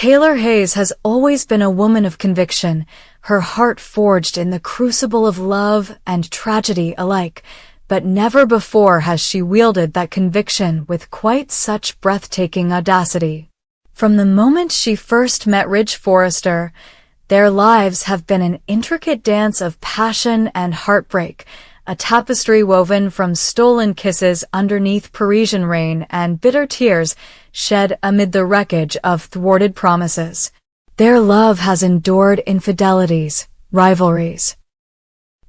Taylor Hayes has always been a woman of conviction, her heart forged in the crucible of love and tragedy alike, but never before has she wielded that conviction with quite such breathtaking audacity. From the moment she first met Ridge Forrester, their lives have been an intricate dance of passion and heartbreak, a tapestry woven from stolen kisses underneath Parisian rain and bitter tears shed amid the wreckage of thwarted promises. Their love has endured infidelities, rivalries,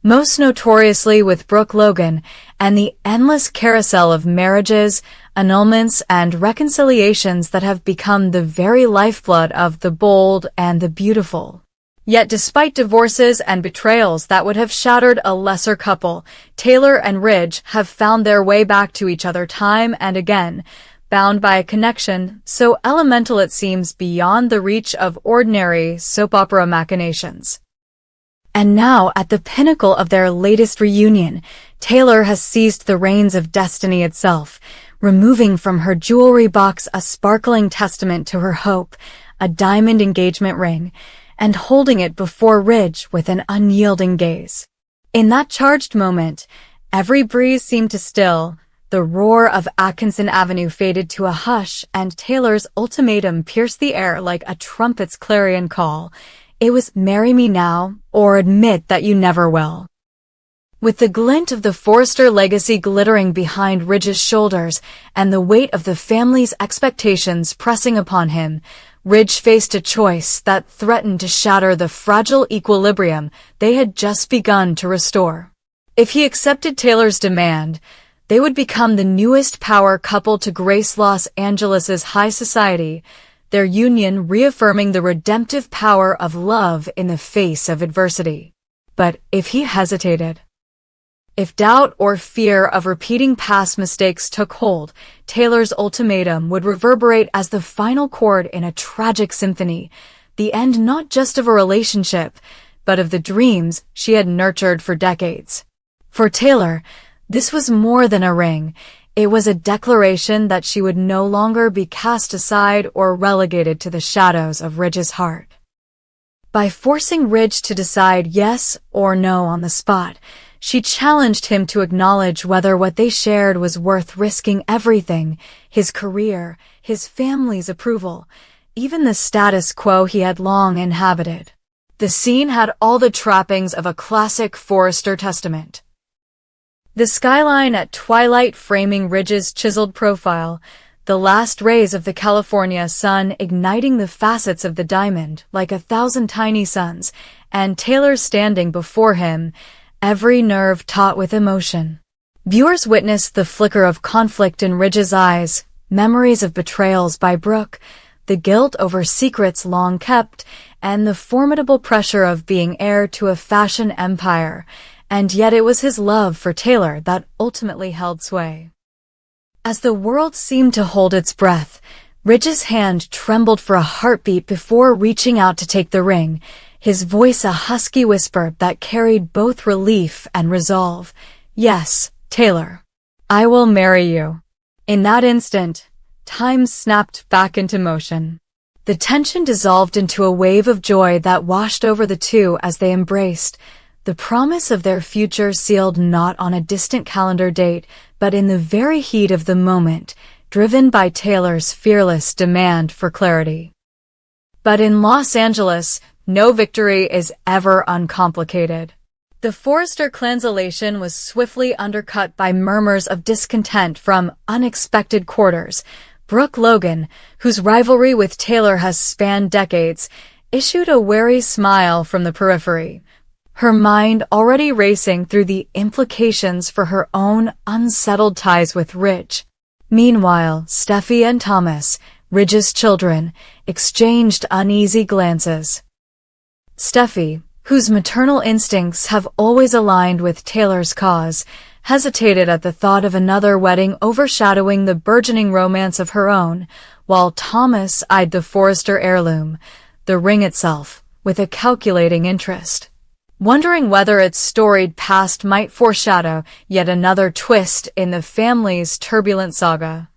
most notoriously with Brooke Logan, and the endless carousel of marriages, annulments, and reconciliations that have become the very lifeblood of the bold and the beautiful. Yet despite divorces and betrayals that would have shattered a lesser couple, Taylor and Ridge have found their way back to each other time and again, bound by a connection so elemental it seems beyond the reach of ordinary soap opera machinations. And now, at the pinnacle of their latest reunion, Taylor has seized the reins of destiny itself, removing from her jewelry box a sparkling testament to her hope, a diamond engagement ring, and holding it before Ridge with an unyielding gaze. In that charged moment, every breeze seemed to still, the roar of Atkinson Avenue faded to a hush, and Taylor's ultimatum pierced the air like a trumpet's clarion call. It was marry me now, or admit that you never will. With the glint of the Forrester legacy glittering behind Ridge's shoulders and the weight of the family's expectations pressing upon him, Ridge faced a choice that threatened to shatter the fragile equilibrium they had just begun to restore. If he accepted Taylor's demand, they would become the newest power couple to grace Los Angeles's high society, their union reaffirming the redemptive power of love in the face of adversity. But if he hesitated, if doubt or fear of repeating past mistakes took hold, Taylor's ultimatum would reverberate as the final chord in a tragic symphony, the end not just of a relationship, but of the dreams she had nurtured for decades. For Taylor, this was more than a ring. It was a declaration that she would no longer be cast aside or relegated to the shadows of Ridge's heart. By forcing Ridge to decide yes or no on the spot, she challenged him to acknowledge whether what they shared was worth risking everything, his career, his family's approval, even the status quo he had long inhabited. The scene had all the trappings of a classic Forrester testament. The skyline at twilight framing Ridge's chiseled profile, the last rays of the California sun igniting the facets of the diamond like 1,000 tiny suns, and Taylor standing before him, every nerve taut with emotion. Viewers witnessed the flicker of conflict in Ridge's eyes, memories of betrayals by Brooke, the guilt over secrets long kept, and the formidable pressure of being heir to a fashion empire. And yet it was his love for Taylor that ultimately held sway. As the world seemed to hold its breath, Ridge's hand trembled for a heartbeat before reaching out to take the ring, his voice a husky whisper that carried both relief and resolve. Yes, Taylor, I will marry you. In that instant, time snapped back into motion. The tension dissolved into a wave of joy that washed over the two as they embraced, the promise of their future sealed not on a distant calendar date, but in the very heat of the moment, driven by Taylor's fearless demand for clarity. But in Los Angeles, no victory is ever uncomplicated. The Forrester clan's elation was swiftly undercut by murmurs of discontent from unexpected quarters. Brooke Logan, whose rivalry with Taylor has spanned decades, issued a wary smile from the periphery, her mind already racing through the implications for her own unsettled ties with Ridge. Meanwhile, Steffy and Thomas, Ridge's children, exchanged uneasy glances. Steffy, whose maternal instincts have always aligned with Taylor's cause, hesitated at the thought of another wedding overshadowing the burgeoning romance of her own, while Thomas eyed the Forrester heirloom, the ring itself, with a calculating interest, wondering whether its storied past might foreshadow yet another twist in the family's turbulent saga.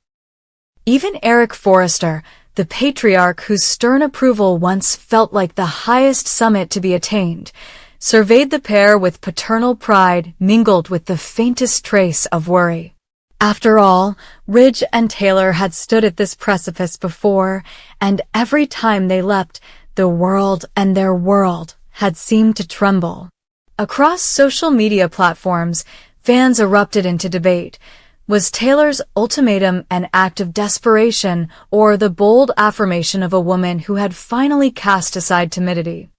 Even Eric Forrester, the patriarch whose stern approval once felt like the highest summit to be attained, surveyed the pair with paternal pride mingled with the faintest trace of worry. After all, Ridge and Taylor had stood at this precipice before, and every time they leapt, the world and their world had seemed to tremble. Across social media platforms, fans erupted into debate. Was Taylor's ultimatum an act of desperation or the bold affirmation of a woman who had finally cast aside timidity?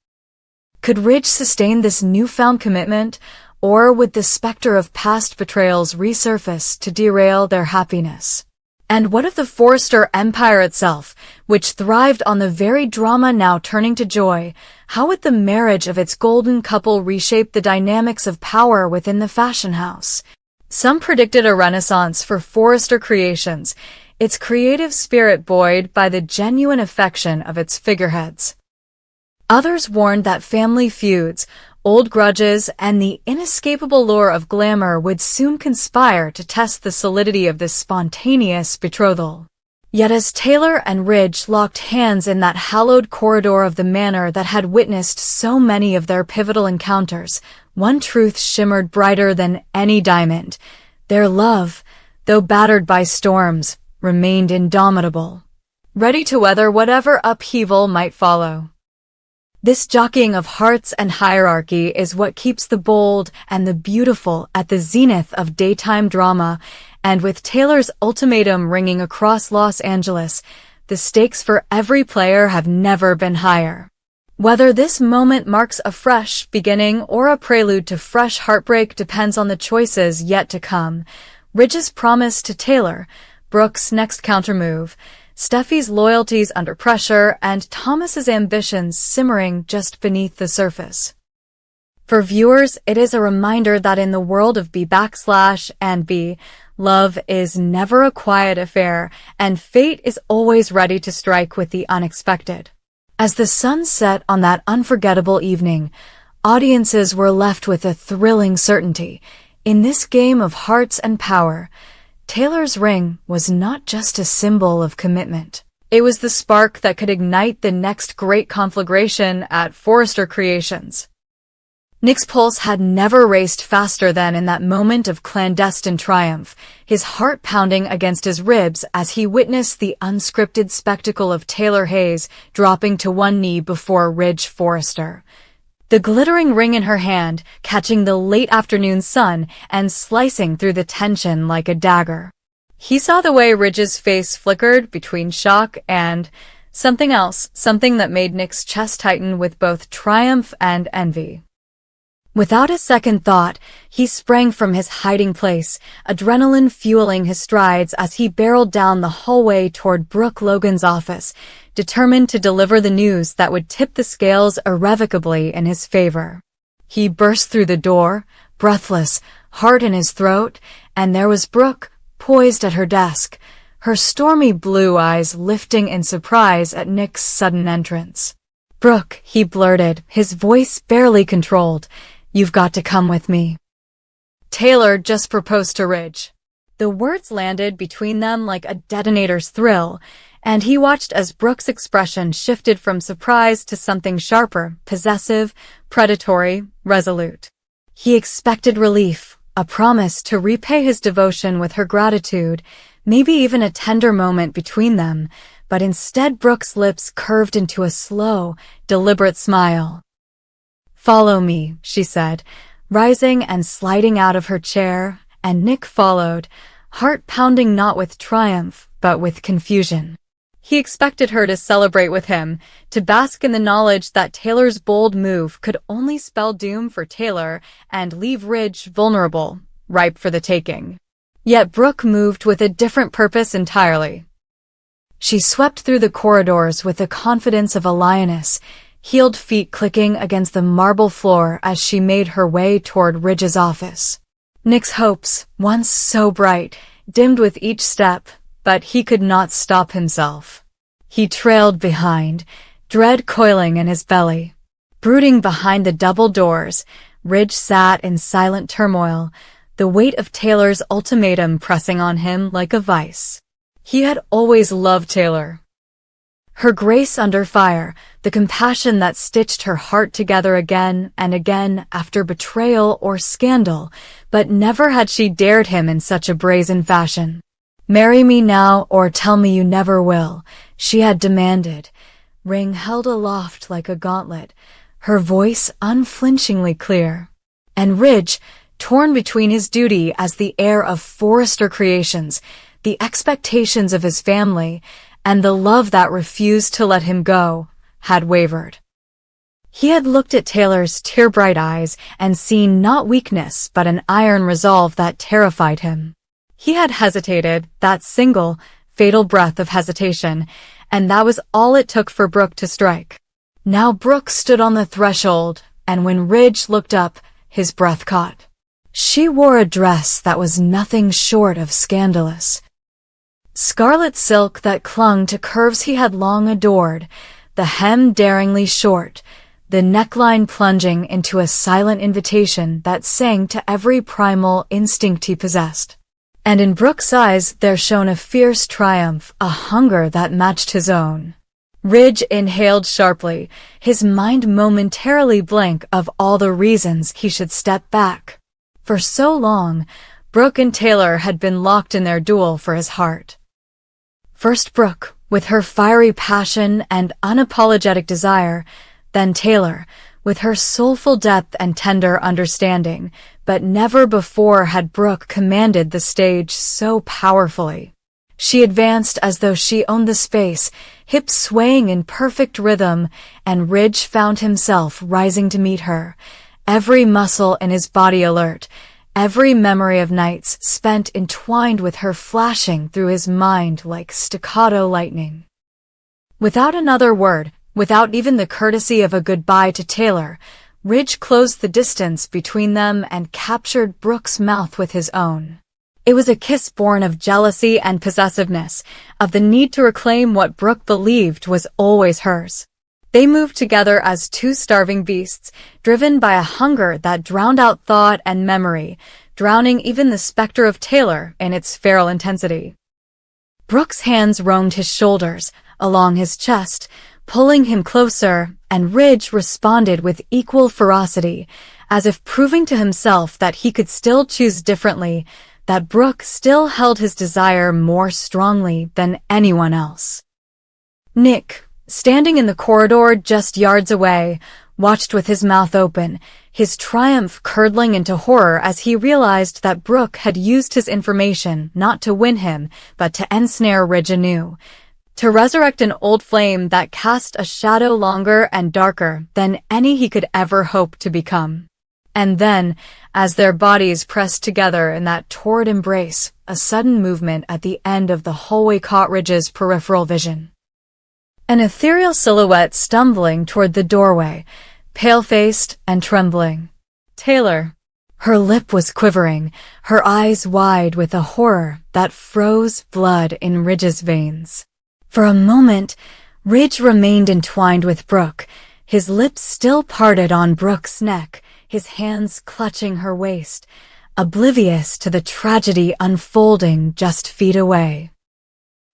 Could Ridge sustain this newfound commitment, or would the specter of past betrayals resurface to derail their happiness? And what of the Forrester empire itself, which thrived on the very drama now turning to joy? How would the marriage of its golden couple reshape the dynamics of power within the fashion house? Some predicted a renaissance for Forrester Creations, its creative spirit buoyed by the genuine affection of its figureheads. Others warned that family feuds, old grudges, and the inescapable lure of glamour would soon conspire to test the solidity of this spontaneous betrothal. Yet as Taylor and Ridge locked hands in that hallowed corridor of the manor that had witnessed so many of their pivotal encounters, one truth shimmered brighter than any diamond. Their love, though battered by storms, remained indomitable, ready to weather whatever upheaval might follow. This jockeying of hearts and hierarchy is what keeps the bold and the beautiful at the zenith of daytime drama, and with Taylor's ultimatum ringing across Los Angeles, the stakes for every player have never been higher. Whether this moment marks a fresh beginning or a prelude to fresh heartbreak depends on the choices yet to come. Ridge's promise to Taylor, Brooke's next countermove, Steffy's loyalties under pressure, and Thomas's ambitions simmering just beneath the surface. For viewers, it is a reminder that in the world of B/and B, love is never a quiet affair, and fate is always ready to strike with the unexpected. As the sun set on that unforgettable evening, audiences were left with a thrilling certainty. In this game of hearts and power, Taylor's ring was not just a symbol of commitment. It was the spark that could ignite the next great conflagration at Forrester Creations. Nick's pulse had never raced faster than in that moment of clandestine triumph, his heart pounding against his ribs as he witnessed the unscripted spectacle of Taylor Hayes dropping to one knee before Ridge Forrester. The glittering ring in her hand, catching the late afternoon sun and slicing through the tension like a dagger. He saw the way Ridge's face flickered between shock and something else, something that made Nick's chest tighten with both triumph and envy. Without a second thought, he sprang from his hiding place, adrenaline fueling his strides as he barreled down the hallway toward Brooke Logan's office, determined to deliver the news that would tip the scales irrevocably in his favor. He burst through the door, breathless, heart in his throat, and there was Brooke, poised at her desk, her stormy blue eyes lifting in surprise at Nick's sudden entrance. "Brooke," he blurted, his voice barely controlled, "you've got to come with me. Taylor just proposed to Ridge." The words landed between them like a detonator's thrill, and he watched as Brooke's expression shifted from surprise to something sharper, possessive, predatory, resolute. He expected relief, a promise to repay his devotion with her gratitude, maybe even a tender moment between them, but instead Brooke's lips curved into a slow, deliberate smile. "Follow me," she said, rising and sliding out of her chair, and Nick followed, heart pounding not with triumph, but with confusion. He expected her to celebrate with him, to bask in the knowledge that Taylor's bold move could only spell doom for Taylor and leave Ridge vulnerable, ripe for the taking. Yet Brooke moved with a different purpose entirely. She swept through the corridors with the confidence of a lioness, heeled feet clicking against the marble floor as she made her way toward Ridge's office. Nick's hopes, once so bright, dimmed with each step, but he could not stop himself. He trailed behind, dread coiling in his belly. Brooding behind the double doors, Ridge sat in silent turmoil, the weight of Taylor's ultimatum pressing on him like a vice. He had always loved Taylor. Her grace under fire, the compassion that stitched her heart together again and again after betrayal or scandal, but never had she dared him in such a brazen fashion. "Marry me now or tell me you never will," she had demanded, ring held aloft like a gauntlet, her voice unflinchingly clear. And Ridge, torn between his duty as the heir of Forrester Creations, the expectations of his family, and the love that refused to let him go, had wavered. He had looked at Taylor's tear-bright eyes and seen not weakness but an iron resolve that terrified him. He had hesitated, that single, fatal breath of hesitation, and that was all it took for Brooke to strike. Now Brooke stood on the threshold, and when Ridge looked up, his breath caught. She wore a dress that was nothing short of scandalous. Scarlet silk that clung to curves he had long adored, the hem daringly short, the neckline plunging into a silent invitation that sang to every primal instinct he possessed. And in Brooke's eyes there shone a fierce triumph, a hunger that matched his own. Ridge inhaled sharply, his mind momentarily blank of all the reasons he should step back. For so long, Brooke and Taylor had been locked in their duel for his heart. First Brooke, with her fiery passion and unapologetic desire, then Taylor, with her soulful depth and tender understanding, but never before had Brooke commanded the stage so powerfully. She advanced as though she owned the space, hips swaying in perfect rhythm, and Ridge found himself rising to meet her, every muscle in his body alert, every memory of nights spent entwined with her flashing through his mind like staccato lightning. Without another word, without even the courtesy of a goodbye to Taylor, Ridge closed the distance between them and captured Brooke's mouth with his own. It was a kiss born of jealousy and possessiveness, of the need to reclaim what Brooke believed was always hers. They moved together as two starving beasts, driven by a hunger that drowned out thought and memory, drowning even the specter of Taylor in its feral intensity. Brooke's hands roamed his shoulders, along his chest, pulling him closer, and Ridge responded with equal ferocity, as if proving to himself that he could still choose differently, that Brooke still held his desire more strongly than anyone else. Nick, standing in the corridor just yards away, watched with his mouth open, his triumph curdling into horror as he realized that Brooke had used his information not to win him, but to ensnare Ridge anew, to resurrect an old flame that cast a shadow longer and darker than any he could ever hope to become. And then, as their bodies pressed together in that torrid embrace, a sudden movement at the end of the hallway caught Ridge's peripheral vision. An ethereal silhouette stumbling toward the doorway, pale-faced and trembling. Taylor. Her lip was quivering, her eyes wide with a horror that froze blood in Ridge's veins. For a moment, Ridge remained entwined with Brooke, his lips still parted on Brooke's neck, his hands clutching her waist, oblivious to the tragedy unfolding just feet away.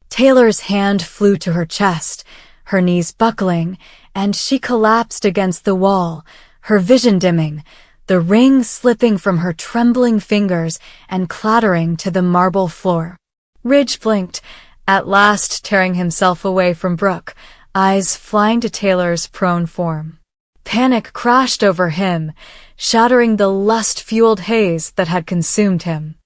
Taylor's hand flew to her chest, her knees buckling, and she collapsed against the wall, her vision dimming, the ring slipping from her trembling fingers and clattering to the marble floor. Ridge blinked, at last tearing himself away from Brooke, eyes flying to Taylor's prone form. Panic crashed over him, shattering the lust-fueled haze that had consumed him.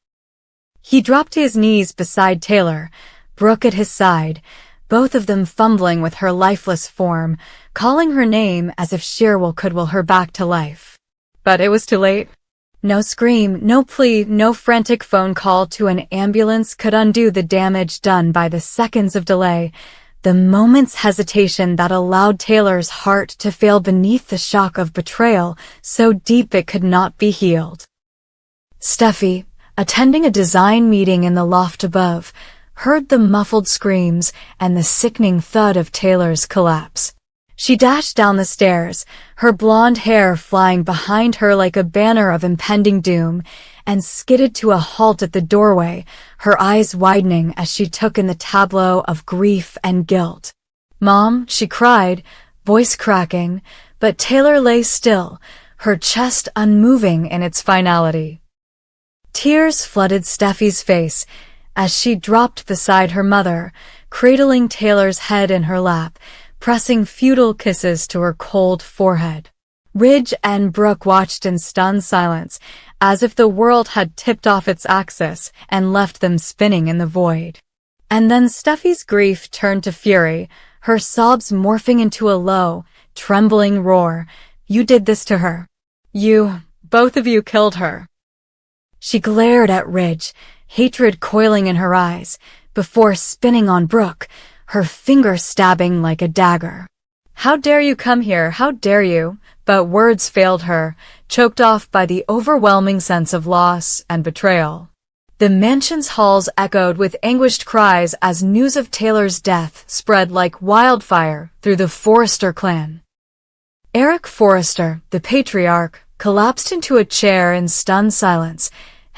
He dropped to his knees beside Taylor, Brooke at his side, both of them fumbling with her lifeless form, calling her name as if sheer will could will her back to life. But it was too late. No scream, no plea, no frantic phone call to an ambulance could undo the damage done by the seconds of delay, the moment's hesitation that allowed Taylor's heart to fail beneath the shock of betrayal so deep it could not be healed. Steffy, attending a design meeting in the loft above, heard the muffled screams and the sickening thud of Taylor's collapse. She dashed down the stairs, her blonde hair flying behind her like a banner of impending doom, and skidded to a halt at the doorway, her eyes widening as she took in the tableau of grief and guilt. "Mom," she cried, voice cracking, but Taylor lay still, her chest unmoving in its finality. Tears flooded Steffy's face as she dropped beside her mother, cradling Taylor's head in her lap, pressing futile kisses to her cold forehead. Ridge and Brooke watched in stunned silence, as if the world had tipped off its axis and left them spinning in the void. And then Steffy's grief turned to fury, her sobs morphing into a low, trembling roar. "You did this to her. Both of you killed her." She glared at Ridge, hatred coiling in her eyes, before spinning on Brooke, her finger stabbing like a dagger. "How dare you come here, how dare you?" But words failed her, choked off by the overwhelming sense of loss and betrayal. The mansion's halls echoed with anguished cries as news of Taylor's death spread like wildfire through the Forrester clan. Eric Forrester, the patriarch, collapsed into a chair in stunned silence,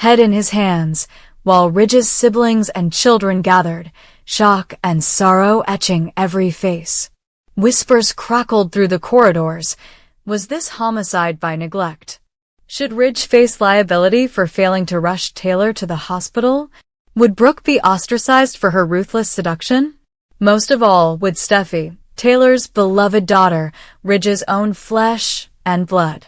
head in his hands, while Ridge's siblings and children gathered, shock and sorrow etching every face. Whispers crackled through the corridors. Was this homicide by neglect? Should Ridge face liability for failing to rush Taylor to the hospital? Would Brooke be ostracized for her ruthless seduction? Most of all, would Steffy, Taylor's beloved daughter, Ridge's own flesh and blood,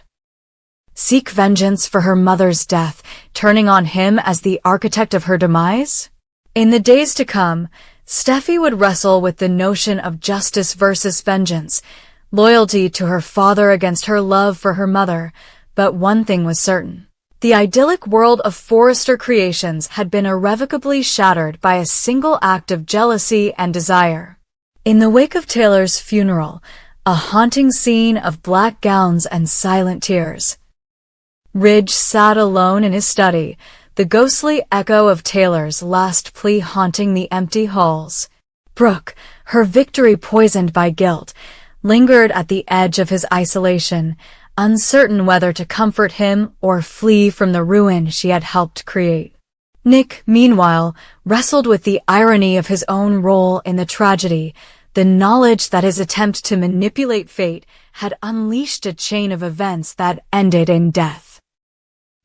seek vengeance for her mother's death, turning on him as the architect of her demise? In the days to come, Steffy would wrestle with the notion of justice versus vengeance, loyalty to her father against her love for her mother, but one thing was certain. The idyllic world of Forrester creations had been irrevocably shattered by a single act of jealousy and desire. In the wake of Taylor's funeral, a haunting scene of black gowns and silent tears, Ridge sat alone in his study, the ghostly echo of Taylor's last plea haunting the empty halls. Brooke, her victory poisoned by guilt, lingered at the edge of his isolation, uncertain whether to comfort him or flee from the ruin she had helped create. Nick, meanwhile, wrestled with the irony of his own role in the tragedy, the knowledge that his attempt to manipulate fate had unleashed a chain of events that ended in death.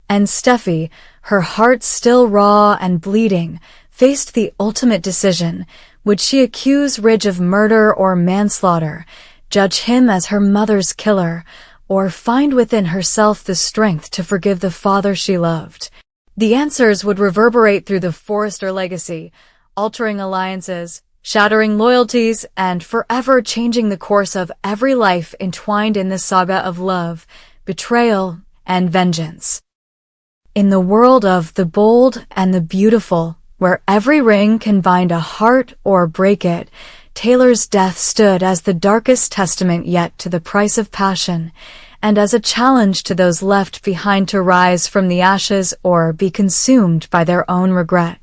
And Steffy, her heart still raw and bleeding, faced the ultimate decision. Would she accuse Ridge of murder or manslaughter, judge him as her mother's killer, or find within herself the strength to forgive the father she loved? The answers would reverberate through the Forrester legacy, altering alliances, shattering loyalties, and forever changing the course of every life entwined in this saga of love, betrayal, and vengeance. In the world of the bold and the beautiful, where every ring can bind a heart or break it, Taylor's death stood as the darkest testament yet to the price of passion, and as a challenge to those left behind to rise from the ashes or be consumed by their own regret.